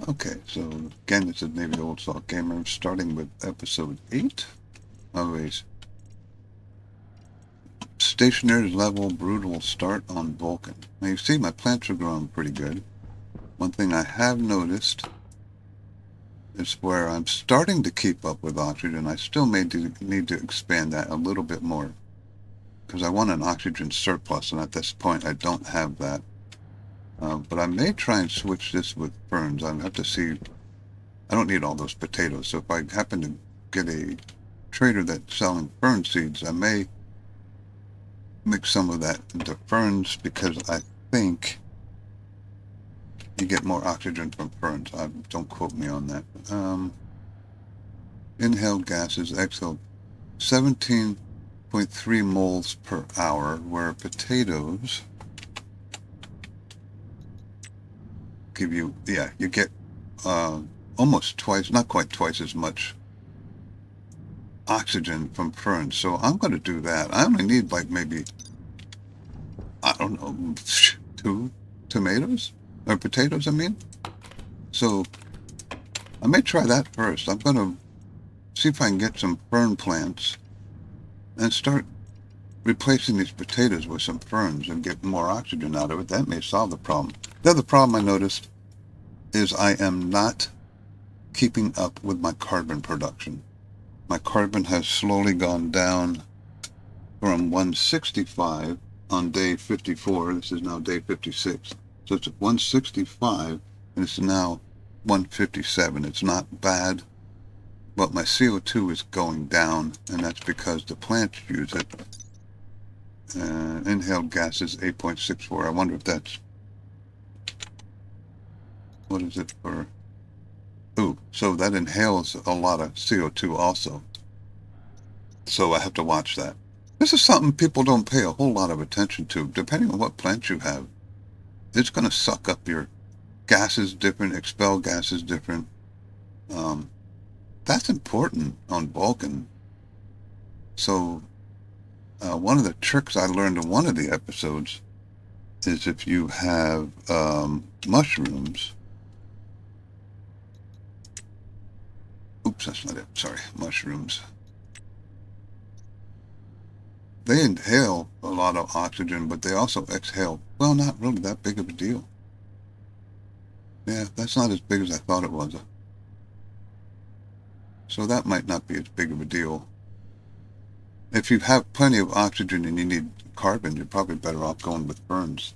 Okay, so again, this is Navy Old Salt Gamer, starting with episode 8 of a Stationeers level brutal start on Vulcan. Now you see my plants are growing pretty good. One thing I have noticed is where I'm starting to keep up with oxygen, I still need to expand that a little bit more because I want an oxygen surplus, and at this point I don't have that. But I may try and switch this with ferns. I have to see. I don't need all those potatoes, so if I happen to get a trader that's selling fern seeds, I may mix some of that into ferns because I think you get more oxygen from ferns. Don't quote me on that. Inhaled gases, exhaled 17.3 moles per hour, where potatoes give you, you get almost twice, not quite twice as much oxygen from ferns. So I'm going to do that. I only need like maybe, I don't know, 2 tomatoes or potatoes, I mean. So I may try that first. I'm going to see if I can get some fern plants and start replacing these potatoes with some ferns and get more oxygen out of it. That may solve the problem. The other problem I noticed is I am not keeping up with my carbon production. My carbon has slowly gone down from 165 on day 54. This is now day 56. So it's 165 and it's now 157. It's not bad, but my CO2 is going down, and that's because the plants use it. Inhaled gas is 8.64. I wonder if that's, what is it for? Ooh, so that inhales a lot of CO2 also. So I have to watch that. This is something people don't pay a whole lot of attention to. Depending on what plant you have, it's going to suck up your gases different, expel gases different. That's important on Vulcan. So one of the tricks I learned in one of the episodes is if you have mushrooms. Oops, that's not it. Sorry, mushrooms. They inhale a lot of oxygen, but they also exhale. Well, not really that big of a deal. Yeah, that's not as big as I thought it was. So that might not be as big of a deal. If you have plenty of oxygen and you need carbon, you're probably better off going with ferns.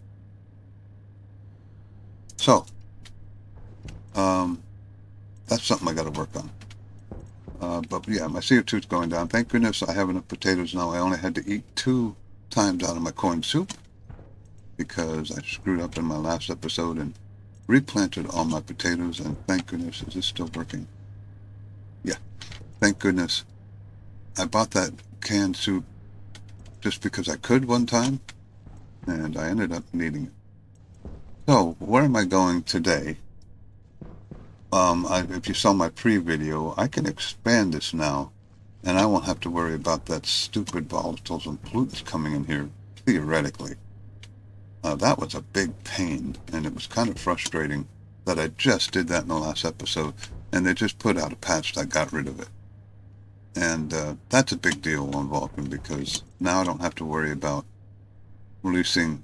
So, that's something I got to work on. But yeah, my CO2 is going down. Thank goodness I have enough potatoes now. I only had to eat 2 times out of my corn soup because I screwed up in my last episode and replanted all my potatoes, and thank goodness. Is this still working? Yeah, thank goodness. I bought that canned soup just because I could one time, and I ended up needing it. So, where am I going today? If you saw my pre-video, I can expand this now, and I won't have to worry about that stupid volatiles and pollutants coming in here, theoretically. That was a big pain, and it was kind of frustrating that I just did that in the last episode, and they just put out a patch that got rid of it. And that's a big deal on Vulcan because now I don't have to worry about releasing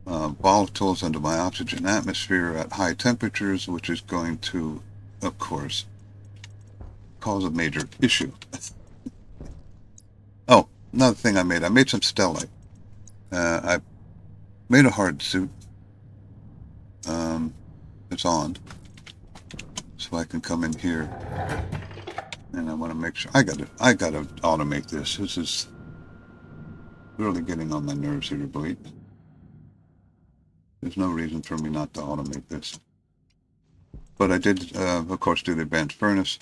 volatiles into my oxygen atmosphere at high temperatures, which is going to, of course, cause a major issue. Oh, another thing I made some stellite. I made a hard suit. It's on, so I can come in here, and I want to make sure I gotta automate this. This is really getting on my nerves here, believe. There's no reason for me not to automate this. But I did, of course, do the advanced furnace.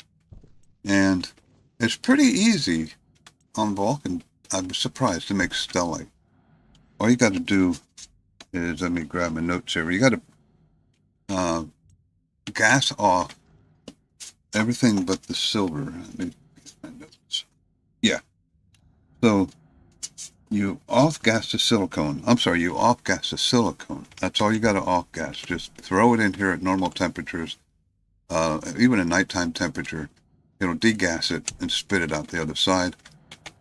And it's pretty easy on Vulcan. I was surprised to make stellite. All you got to do is, let me grab my notes here. You got to gas off everything but the silver. Let me get my notes. Yeah. So you off-gas the silicone. I'm sorry, you off-gas the silicone. That's all you got to off-gas. Just throw it in here at normal temperatures even at nighttime temperature, it'll degas it and spit it out the other side,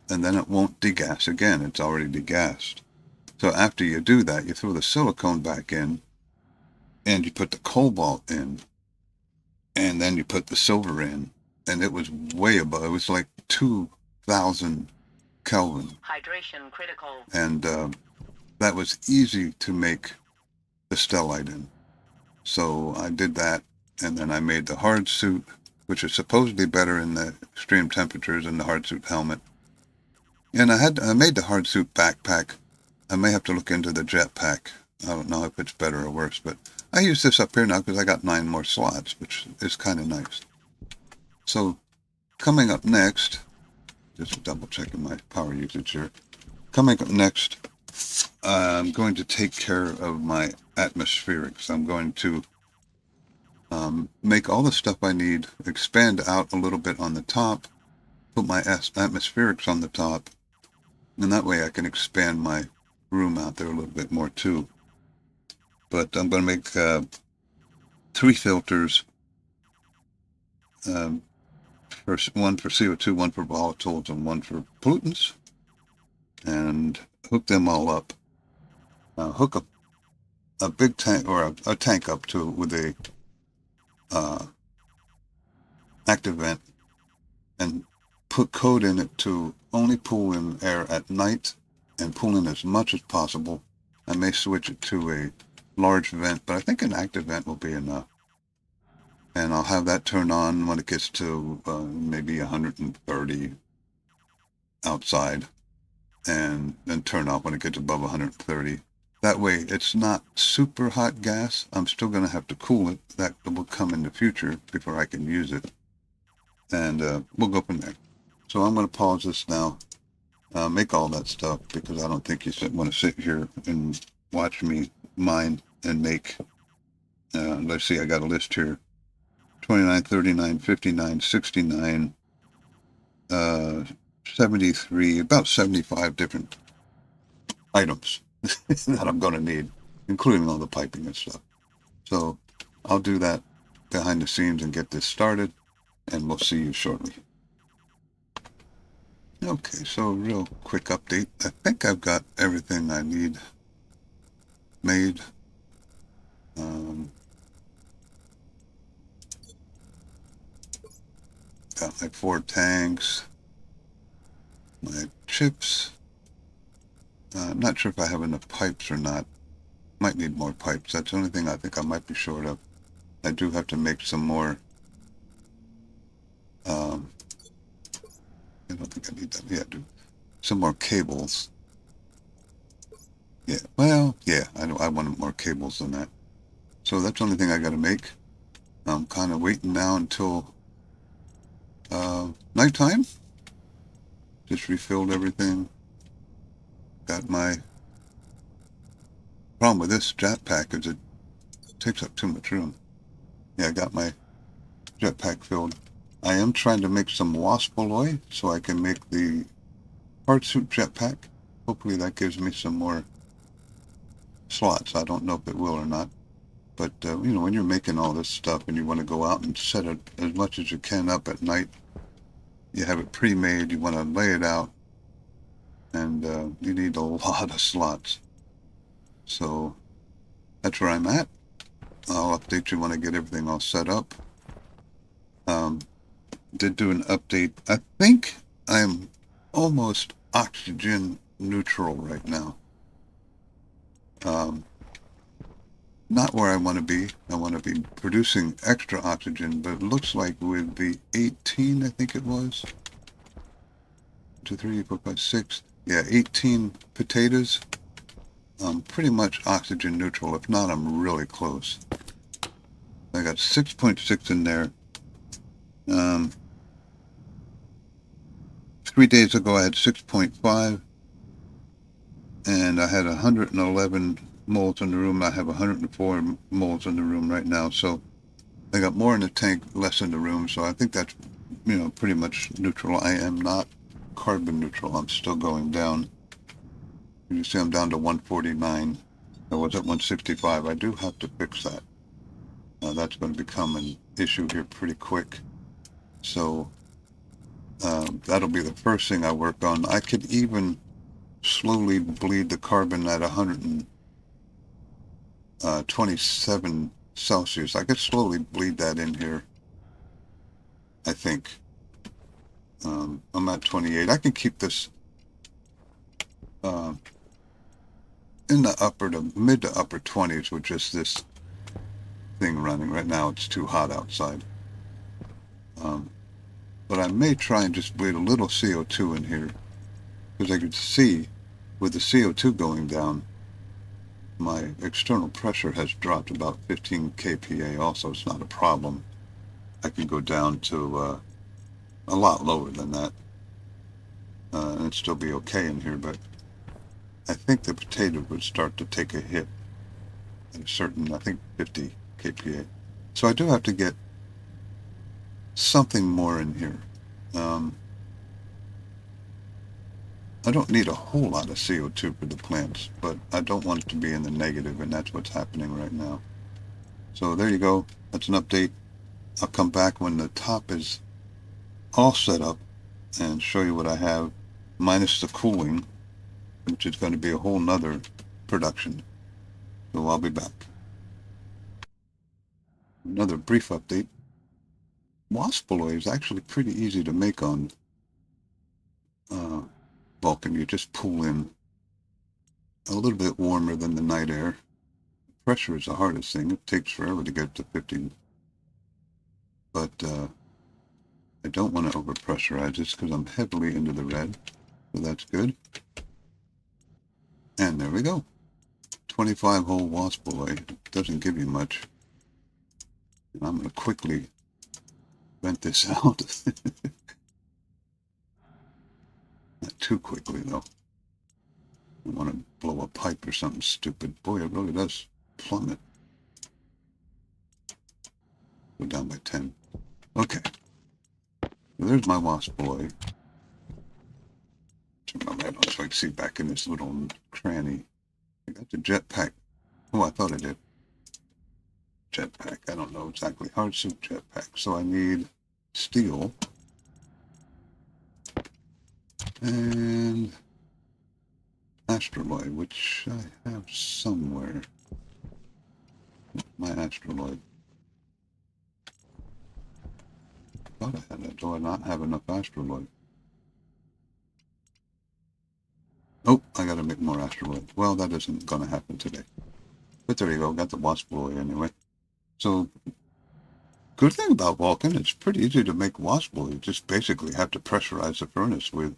and then it won't degas again. It's already degassed. So after you do that, you throw the silicone back in, and you put the cobalt in, and then you put the silver in, and it was way above. It was like 2,000 Kelvin. Hydration critical. And that was easy to make the stellite in. So I did that, and then I made the hard suit, which is supposedly better in the extreme temperatures than the hard suit helmet. And I made the hard suit backpack. I may have to look into the jetpack. I don't know if it's better or worse, but I use this up here now because I got 9 more slots, which is kind of nice. So coming up next, just double checking my power usage here. Coming up next, I'm going to take care of my atmospherics. I'm going to make all the stuff I need, expand out a little bit on the top, put my atmospherics on the top, and that way I can expand my room out there a little bit more too. But I'm going to make 3 filters, one for CO2, one for volatiles, and one for pollutants, and hook them all up. Hook a big tank or a tank up to with a active vent, and put code in it to only pull in air at night and pull in as much as possible. I may switch it to a large vent, but I think an active vent will be enough. And I'll have that turned on when it gets to maybe 130 outside, and then turn off when it gets above 130. That way it's not super hot gas. I'm still going to have to cool it. That will come in the future before I can use it. And we'll go from there. So I'm going to pause this now, make all that stuff, because I don't think you want to sit here and watch me mine and make, let's see, I got a list here, 29, 39, 59, 69, 73, about 75 different items that I'm going to need, including all the piping and stuff. So I'll do that behind the scenes and get this started, and we'll see you shortly. Okay, so real quick update. I think I've got everything I need made. Got my 4 tanks, my chips. I'm not sure if I have enough pipes or not. Might need more pipes. That's the only thing I think I might be short of. I do have to make some more. I don't think I need that. Yeah, I do. Some more cables. Yeah, well, yeah, I wanted more cables than that. So that's the only thing I got to make. I'm kind of waiting now until nighttime. Just refilled everything. Got my problem with this jetpack is it takes up too much room. Yeah, I got my jetpack filled. I am trying to make some wasp alloy so I can make the hard suit jetpack. Hopefully that gives me some more slots. I don't know if it will or not. But, you know, when you're making all this stuff and you want to go out and set it as much as you can up at night, you have it pre-made, you want to lay it out, and you need a lot of slots. So that's where I'm at. I'll update you when I get everything all set up. Did do an update. I think I'm almost oxygen neutral right now. Not where I want to be. I want to be producing extra oxygen, but it looks like with the 18, I think it was, 2, 3, 4, 5, 6, yeah, 18 potatoes, I'm pretty much oxygen neutral. If not, I'm really close. I got 6.6 in there. 3 days ago I had 6.5, and I had 111 moles in the room. I have 104 moles in the room right now, so I got more in the tank, less in the room, so I think that's, you know, pretty much neutral. I am not carbon neutral. I'm still going down. You see I'm down to 149. I was at 165. I do have to fix that. That's going to become an issue here pretty quick. So that'll be the first thing I work on. I could even slowly bleed the carbon at 127 Celsius. I could slowly bleed that in here, I think. I'm at 28. I can keep this in the mid to upper 20s with just this thing running. Right now it's too hot outside. But I may try and just bleed a little CO2 in here, because I could see with the CO2 going down, my external pressure has dropped about 15 kPa also. It's not a problem. I can go down to a lot lower than that and it'd still be okay in here, but I think the potato would start to take a hit at a certain, I think 50 kPa. So I do have to get something more in here. I don't need a whole lot of CO2 for the plants, but I don't want it to be in the negative, and that's what's happening right now. So there you go. That's an update. I'll come back when the top is all set up and show you what I have, minus the cooling, which is going to be a whole nother production. So I'll be back. Another brief update. Waspaloy is actually pretty easy to make on Vulcan. You just pull in a little bit warmer than the night air. Pressure is the hardest thing. It takes forever to get to 50. But I don't want to overpressurize this because I'm heavily into the red. So that's good. And there we go. 25-hole Waspaloy. It doesn't give you much. And I'm going to quickly vent this out. Not too quickly, though. I want to blow a pipe or something stupid. Boy, it really does plummet. Go down by 10. Okay. So there's my Waspaloy. Turn my light on so I can see back in this little cranny. I got the jetpack. Oh, I thought I did. Jetpack. I don't know exactly. Hard suit jetpack. So I need steel. And astroloid, which I have somewhere. My astroloid. I thought I had it. Do I not have enough astroloid? Oh, I gotta make more astroloid. Well, that isn't gonna happen today. But there you go. Got the Waspaloy anyway. So, good thing about Vulcan, it's pretty easy to make Waspaloy. You just basically have to pressurize the furnace with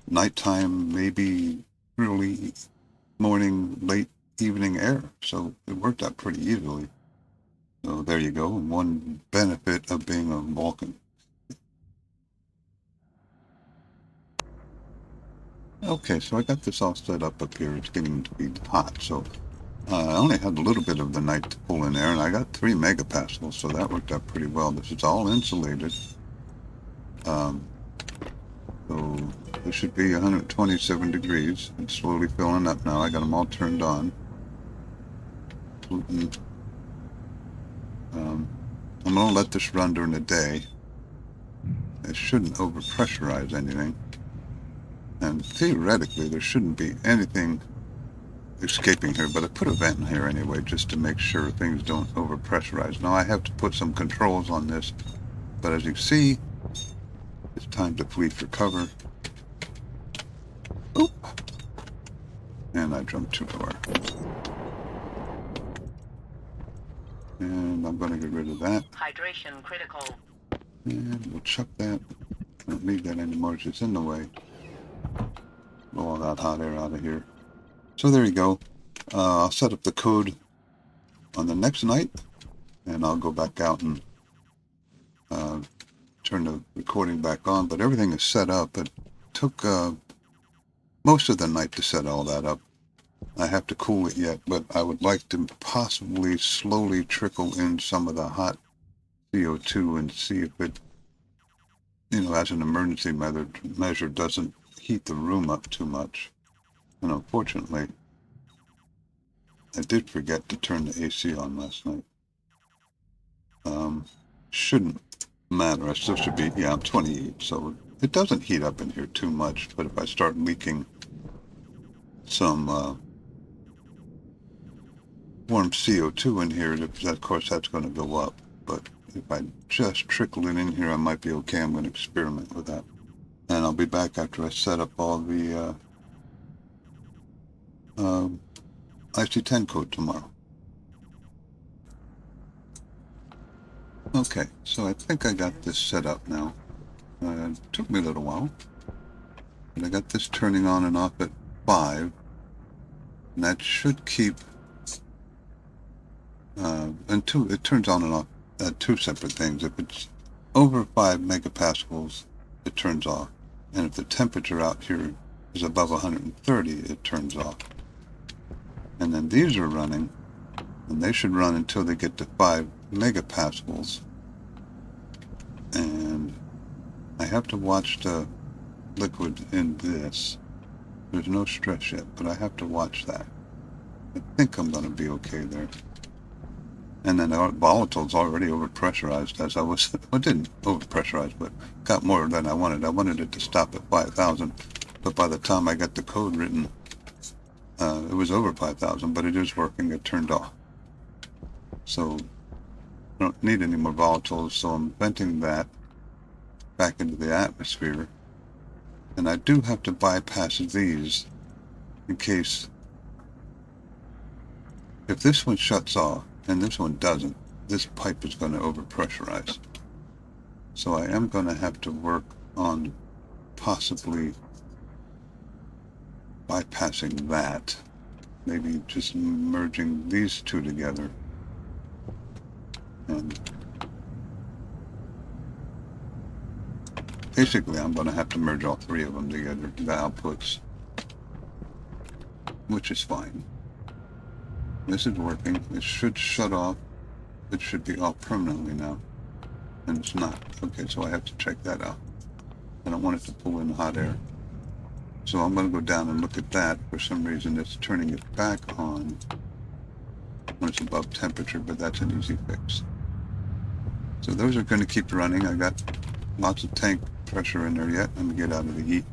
nighttime, maybe early morning, late evening air. So it worked out pretty easily. So there you go. One benefit of being a Vulcan. Okay, so I got this all set up here. It's getting to be hot. So I only had a little bit of the night to pull in air, and I got 3 megapascals, so that worked out pretty well. This is all insulated. So this should be 127 degrees. It's slowly filling up now. I got them all turned on. Pollutant. I'm going to let this run during the day. It shouldn't overpressurize anything. And theoretically, there shouldn't be anything escaping here, but I put a vent in here anyway, just to make sure things don't overpressurize. Now I have to put some controls on this, but as you see, it's time to flee for cover. Oop. And I jumped too far. And I'm going to get rid of that. Hydration critical. And we'll chuck that. Don't need that anymore. It's just in the way. Blow all that hot air out of here. So there you go. I'll set up the code on the next night, and I'll go back out and turn the recording back on. But everything is set up. It took most of the night to set all that up. I have to cool it yet, but I would like to possibly slowly trickle in some of the hot CO2 and see if it, as an emergency measure, doesn't heat the room up too much. And unfortunately, I did forget to turn the AC on last night. Shouldn't matter. I still should be, yeah, I'm 28, so it doesn't heat up in here too much, but if I start leaking some warm CO2 in here, of course that's going to go up. But if I just trickle it in here, I might be okay. I'm going to experiment with that. And I'll be back after I set up all the IC10 code tomorrow. Okay, so I think I got this set up now. It took me a little while. But I got this turning on and off at 5. And that should keep... it turns on and off at 2 separate things. If it's over 5 megapascals, it turns off. And if the temperature out here is above 130, it turns off. And then these are running, and they should run until they get to 5 megapascals. And I have to watch the liquid in this. There's no stress yet, but I have to watch that. I think I'm going to be okay there. And then the volatiles already overpressurized as I was, well, it didn't overpressurize, but got more than I wanted. I wanted it to stop at 5,000, but by the time I got the code written, it was over 5,000, but it is working. It turned off. So I don't need any more volatiles, so I'm venting that back into the atmosphere. And I do have to bypass these in case, if this one shuts off and this one doesn't, this pipe is going to overpressurize. So I am going to have to work on possibly bypassing that. Maybe just merging these two together. And basically I'm going to have to merge all 3 of them together, the outputs, which is fine. This is working. It should shut off. It should be off permanently now. And it's not. Okay, so I have to check that out. I don't want it to pull in hot air. So I'm going to go down and look at that. For some reason it's turning it back on when it's above temperature, but that's an easy fix. So those are going to keep running. I got lots of tank pressure in there yet. Let me get out of the heat.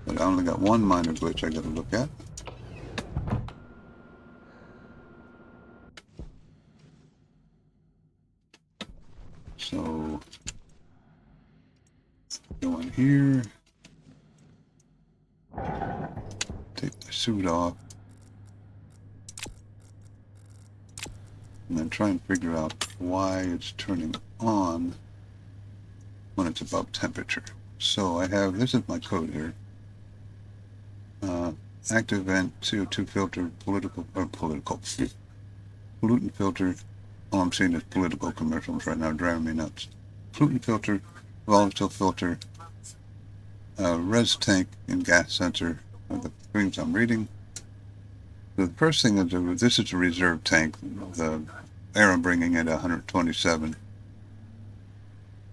But I only got one minor glitch I got to look at. So go in here, take the suit off, and then try and figure out why it's turning on when it's above temperature. So I have, this is my code here. Active vent, CO2 filter, pollutant filter. All I'm seeing is political commercials right now, driving me nuts. Pollutant filter, volatile filter, res tank, and gas sensor are the things I'm reading. So the first thing is, this is a reserve tank. The air I'm bringing in at 127.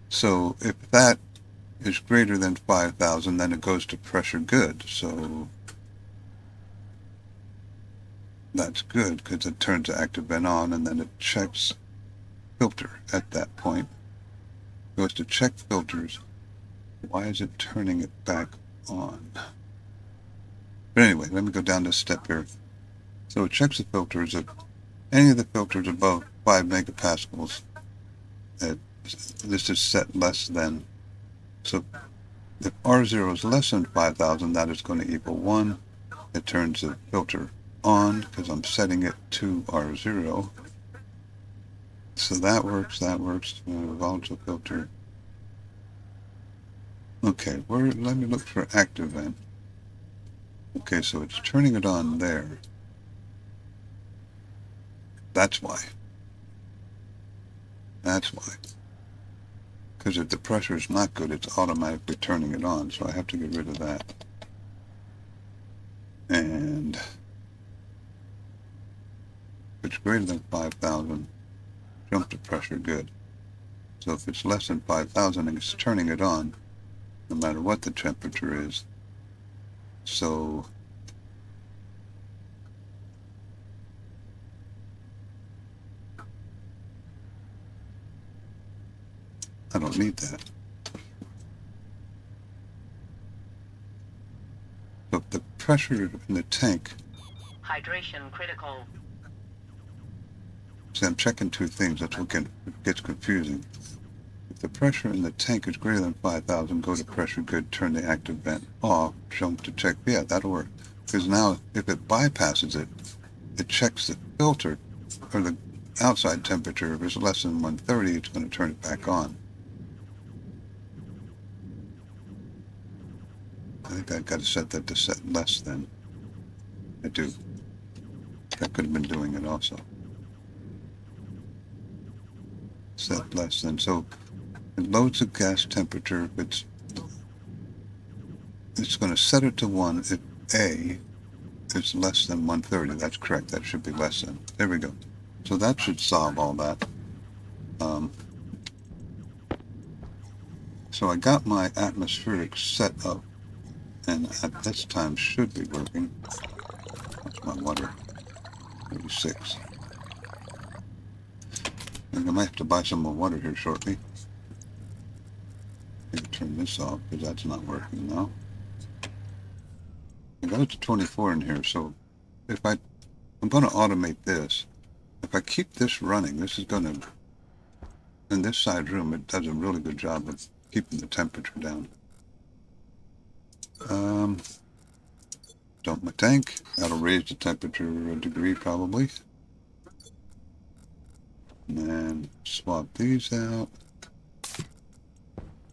So if that is greater than 5,000, then it goes to pressure good. So that's good because it turns the active vent on, and then it checks filter at that point. It goes to check filters. Why is it turning it back on? But anyway, let me go down this step here. So it checks the filters. If any of the filters above 5 megapascals, this is set less than. So if R0 is less than 5,000, that is going to equal 1. It turns the filter on because I'm setting it to R0. So that works, volatile filter. Okay, let me look for active vent. Okay, so it's turning it on there. That's why. That's why. Because if the pressure is not good, it's automatically turning it on, so I have to get rid of that. And if it's greater than 5,000, jump to pressure good. So if it's less than 5,000, it's turning it on, no matter what the temperature is. So I don't need that. So the pressure in the tank. Hydration critical. See, I'm checking two things. That's what gets confusing. If the pressure in the tank is greater than 5,000, go to pressure good, turn the active vent off, jump to check. Yeah, that'll work. Because now, if it bypasses it, it checks the filter or the outside temperature. If it's less than 130, it's going to turn it back on. I think I've got to set that to set less than. I do. I could have been doing it also. Set less than. So it loads the gas temperature. It's going to set it to 1 if A is less than 130. That's correct. That should be less than. There we go. So that should solve all that. So I got my atmospheric set up, and at this time should be working. That's my water. 36. And I might have to buy some more water here shortly. Maybe turn this off because that's not working now. I got it to 24 in here, so if I'm going to automate this. If I keep this running, this is going to, in this side room, it does a really good job of keeping the temperature down. Dump my tank. That'll raise the temperature a degree probably. And then swap these out.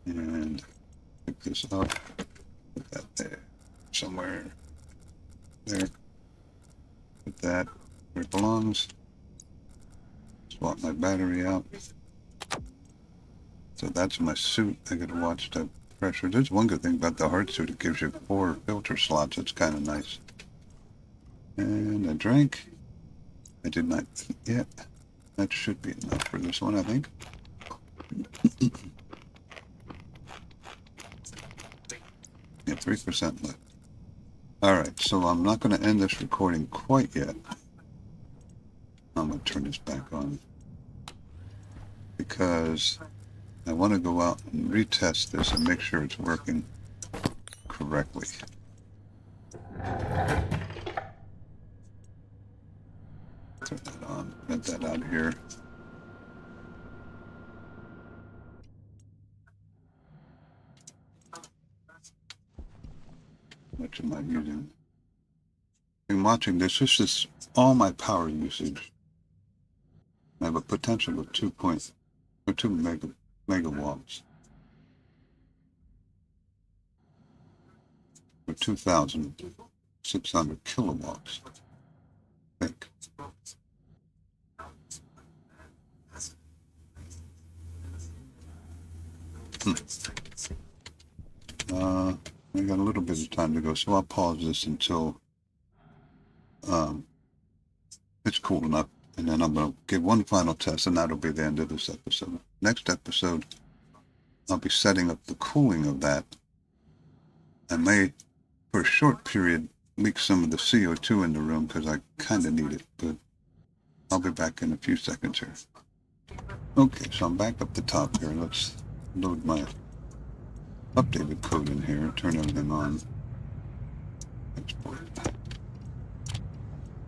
And pick this up. Put that there. Somewhere there. Put that where it belongs. Swap my battery out. So that's my suit. I gotta watch the pressure. There's one good thing about the hard suit. It gives you 4 filter slots. It's kind of nice. And a drink. I did not eat yet. That should be enough for this one, I think. Yeah, 3% left. Alright, so I'm not going to end this recording quite yet. I'm going to turn this back on. Because I want to go out and retest this and make sure it's working correctly. Turn that on. Get that out of here. How much am I using? In watching this is all my power usage. I have a potential of 2 megawatts. Or 2,600 kilowatts. I think. I got a little bit of time to go, so I'll pause this until it's cool enough, and then I'm going to give one final test, and that'll be the end of this episode. Next episode, I'll be setting up the cooling of that. I may, for a short period, leak some of the CO2 in the room because I kind of need it, but I'll be back in a few seconds here. Okay, so I'm back up the top here. Let's load my updated code in here, turn everything on. Export.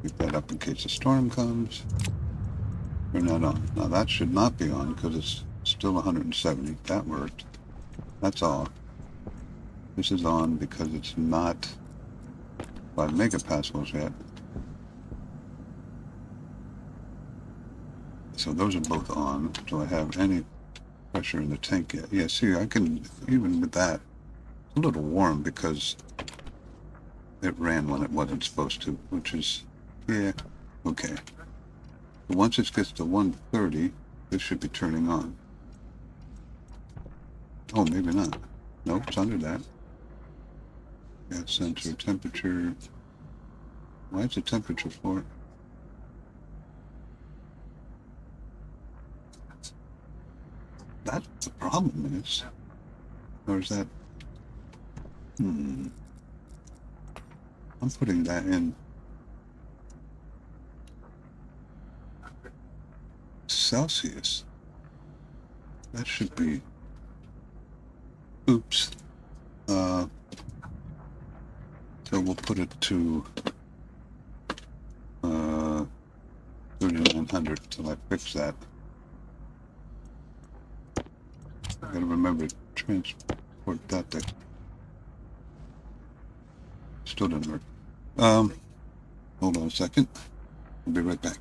Keep that up in case a storm comes. Turn that on. Now that should not be on because it's still 170. That worked. That's off. This is on because it's not 5 megapascals yet. So those are both on. Do I have any pressure in the tank yet? Yeah, see, I can, even with that, it's a little warm because it ran when it wasn't supposed to, which is, yeah, okay. But once it gets to 130, this should be turning on. Oh, maybe not. Nope, it's under that. Gas sensor, temperature. Why is the temperature for it? That's the problem is. Or is that? I'm putting that in Celsius. That should be Oops. So we'll put it to 3900 until I fix that. I gotta remember to transport that. That still didn't work. Hold on a second. I'll be right back.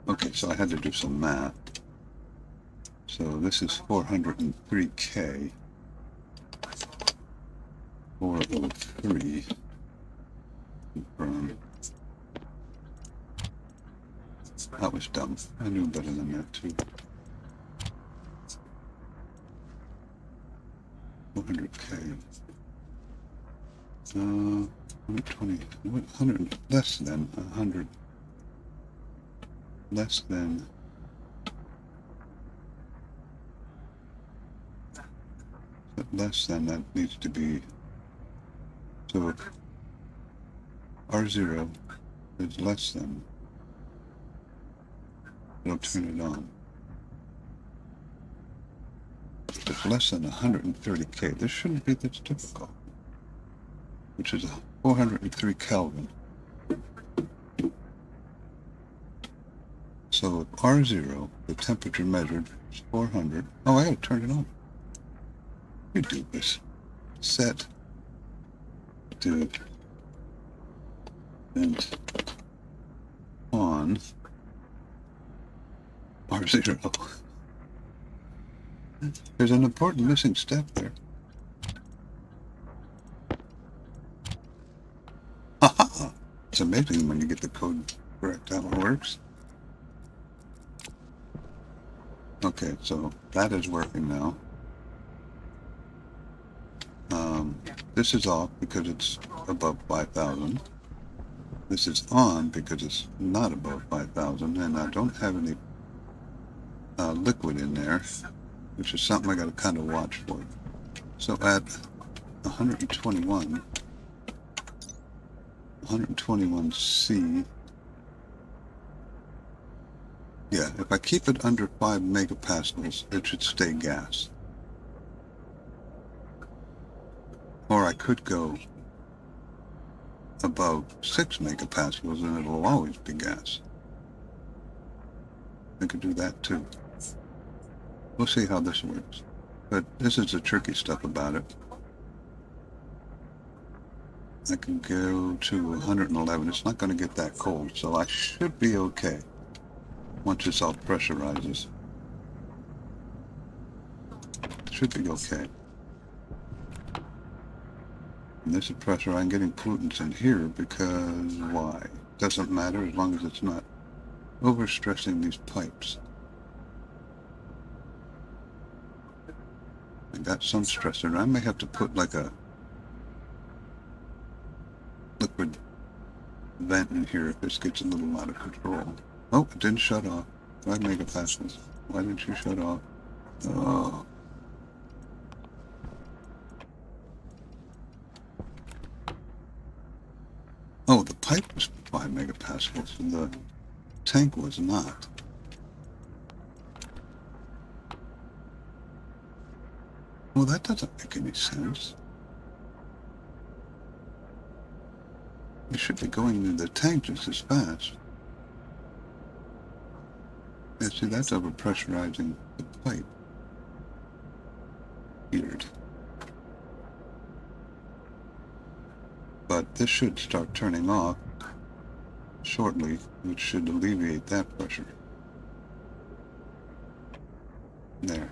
Okay, so I had to do some math. So this is 403K. 403 from... That was dumb. I knew better than that, too. 400K. 120. 100. Less than 100. Less than... Less than that needs to be... So R0 is less than... It'll turn it on. It's less than 130K. This shouldn't be this difficult. Which is 403 Kelvin. So if R0, the temperature measured, is 400. Oh, I gotta turn it on. You do this. Set to and on R0. There's an important missing step there. Haha! It's amazing when you get the code correct how it works. Okay, so that is working now. This is off because it's above 5,000. This is on because it's not above 5,000, and I don't have any liquid in there, which is something I got to kind of watch for. So at 121C, yeah, if I keep it under 5 megapascals, it should stay gas. Or I could go above 6 megapascals and it'll always be gas. I could do that too. We'll see how this works. But this is the tricky stuff about it. I can go to 111. It's not going to get that cold, so I should be okay once this all pressurizes. Should be okay. And this is pressure. I'm getting pollutants in here because why? Doesn't matter as long as it's not overstressing these pipes. I got some stressor. I may have to put like a liquid vent in here if this gets a little out of control. Oh, it didn't shut off. 5 megapascals. Why didn't you shut off? Oh. Oh, the pipe was 5 megapascals and the tank was not. Well, that doesn't make any sense. It should be going into the tank just as fast. Yeah, see, that's overpressurizing the pipe. Weird. But this should start turning off shortly, which should alleviate that pressure. There.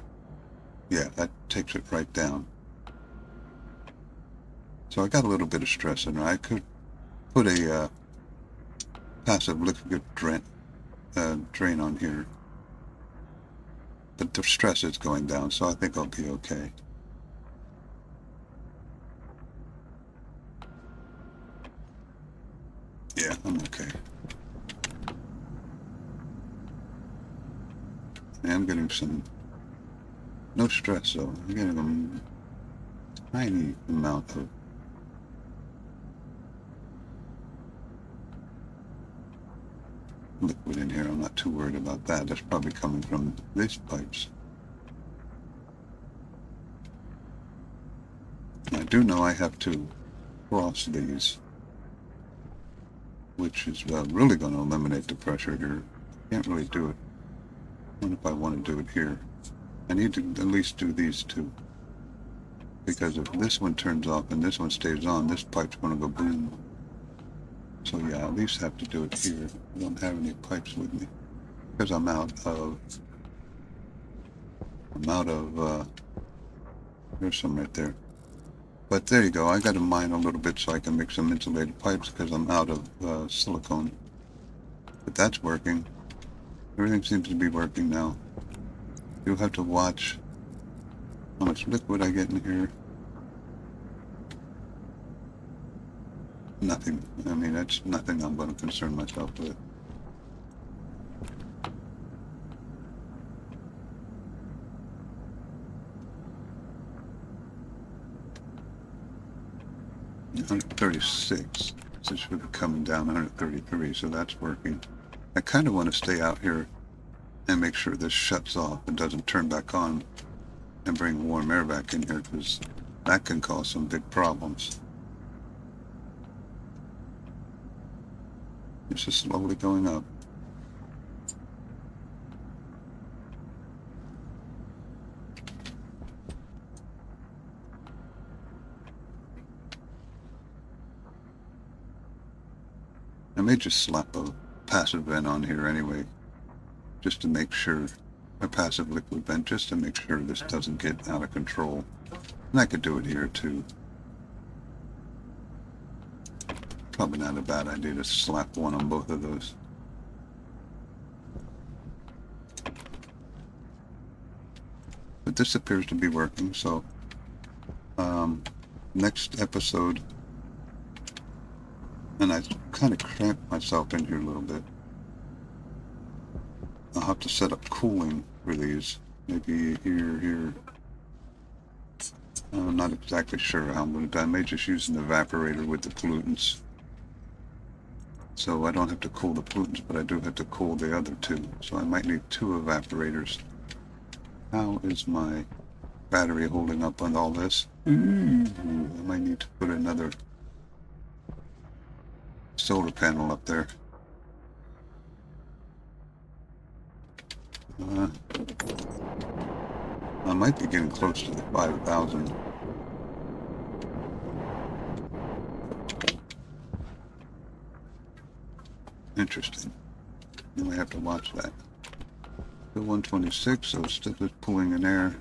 Yeah, that takes it right down. So I got a little bit of stress in there. I could put a passive liquid drain on here. But the stress is going down, so I think I'll be okay. Yeah, I'm okay. I'm getting some, no stress though. I'm getting a tiny amount of liquid in here. I'm not too worried about that. That's probably coming from these pipes. I do know I have to cross these, which is really going to eliminate the pressure here. Can't really do it. I wonder if I want to do it here. I need to at least do these two. Because if this one turns off and this one stays on, this pipe's going to go boom. So yeah, I at least have to do it here. I don't have any pipes with me. Because I'm out of, there's some right there. But there you go, I got to mine a little bit so I can make some insulated pipes because I'm out of silicone. But that's working. Everything seems to be working now. You'll have to watch how much liquid I get in here. Nothing. I mean, that's nothing I'm going to concern myself with. $136. So it should be coming down 133, so that's working. I kind of want to stay out here and make sure this shuts off and doesn't turn back on and bring warm air back in here, because that can cause some big problems. It's just slowly going up. I may just slap a passive vent on here anyway, just to make sure, a passive liquid vent, just to make sure this doesn't get out of control. And I could do it here too. Probably not a bad idea to slap one on both of those. But this appears to be working, so next episode, and I kind of cramped myself in here a little bit. I'll have to set up cooling for these, maybe here. I'm not exactly sure how I'm going to do it. I may just use an evaporator with the pollutants. So I don't have to cool the pollutants, but I do have to cool the other two. So I might need 2 evaporators. How is my battery holding up on all this? I might need to put another solar panel up there. I might be getting close to the 5,000. Interesting. Then we have to watch that. Still 126, so it's still just pulling in air,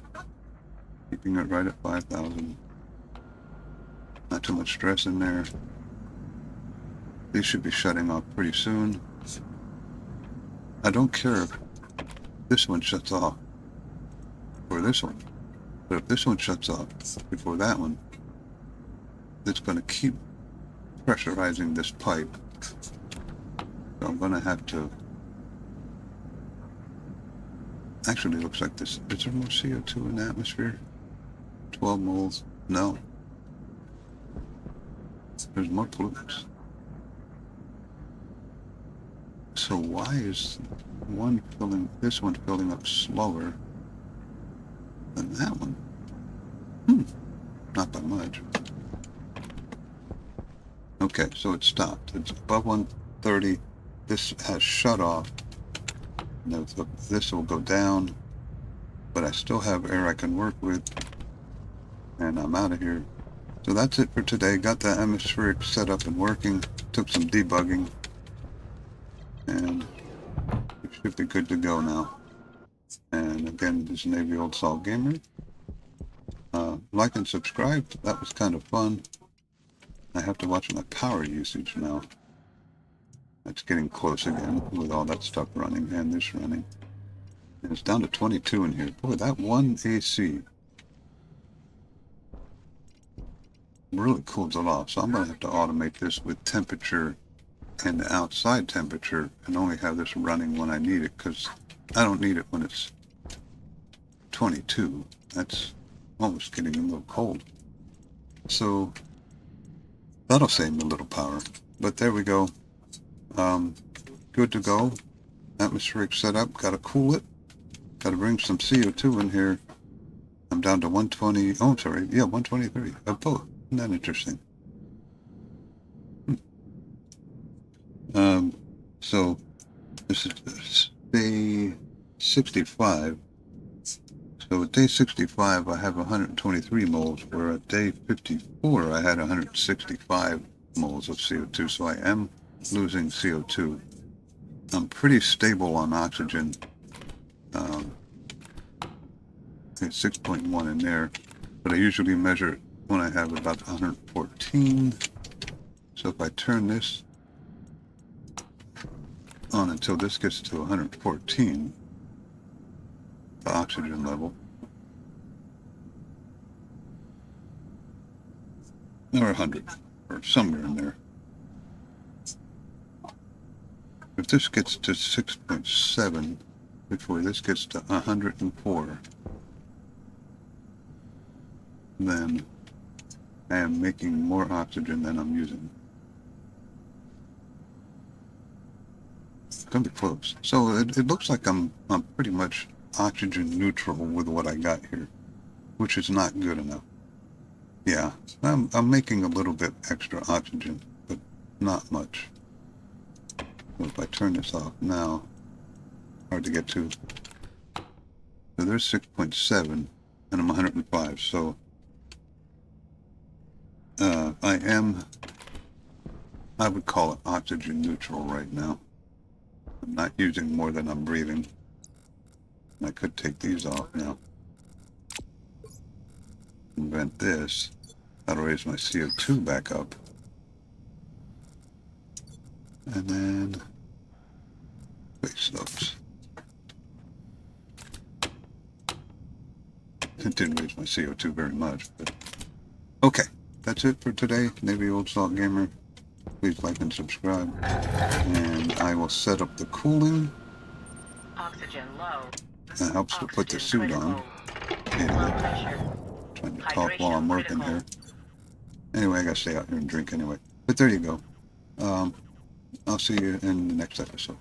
keeping it right at 5,000. Not too much stress in there. These should be shutting off pretty soon. I don't care if this one shuts off, or this one. But if this one shuts off before that one, it's going to keep pressurizing this pipe. So I'm going to have to... Actually, it looks like this. Is there more CO2 in the atmosphere? 12 moles? No. There's more pollutants. So why is this one filling up slower than that one? Not by much. Okay, so it stopped. It's above 130. This has shut off. Now this will go down, but I still have air I can work with, and I'm out of here. So that's it for today. Got the atmospheric set up and working. Took some debugging, and it should be good to go now. And again, this is Navy Old Salt Gamer. Like and subscribe. That was kind of fun. I have to watch my power usage now. It's getting close again with all that stuff running and this running. And it's down to 22 in here. Boy, that one AC really cools it off. So I'm going to have to automate this with temperature and the outside temperature and only have this running when I need it, because I don't need it when it's 22. That's almost getting a little cold. So that'll save me a little power. But there we go. good to go. Atmospheric setup. Got to cool it. Got to bring some CO2 in here. I'm down to 120. Oh, sorry. Yeah, 123 of both. Isn't that interesting? So this is day 65. So at day 65, I have 123 moles, where at day 54, I had 165 moles of CO2. So I am losing CO2. I'm pretty stable on oxygen. It's 6.1 in there, but I usually measure it when I have about 114. So if I turn this on until this gets to 114, the oxygen level, or 100, or somewhere in there. If this gets to 6.7 before this gets to 104, then I am making more oxygen than I'm using. It's gonna be close. So it looks like I'm pretty much oxygen neutral with what I got here, which is not good enough. Yeah, I'm making a little bit extra oxygen, but not much. So if I turn this off now, hard to get to. So there's 6.7, and I'm 105. So I would call it oxygen neutral right now. I'm not using more than I'm breathing. I could take these off now. Invent this. That'll raise my CO2 back up. And then face those. It didn't raise my CO2 very much, but okay. That's it for today. Navy Old Salt Gamer. Please like and subscribe. And I will set up the cooling. Oxygen low. It helps to put the suit on. Low pressure. Trying to talk while I'm working here. Anyway, I gotta stay out here and drink anyway. But there you go. I'll see you in the next episode.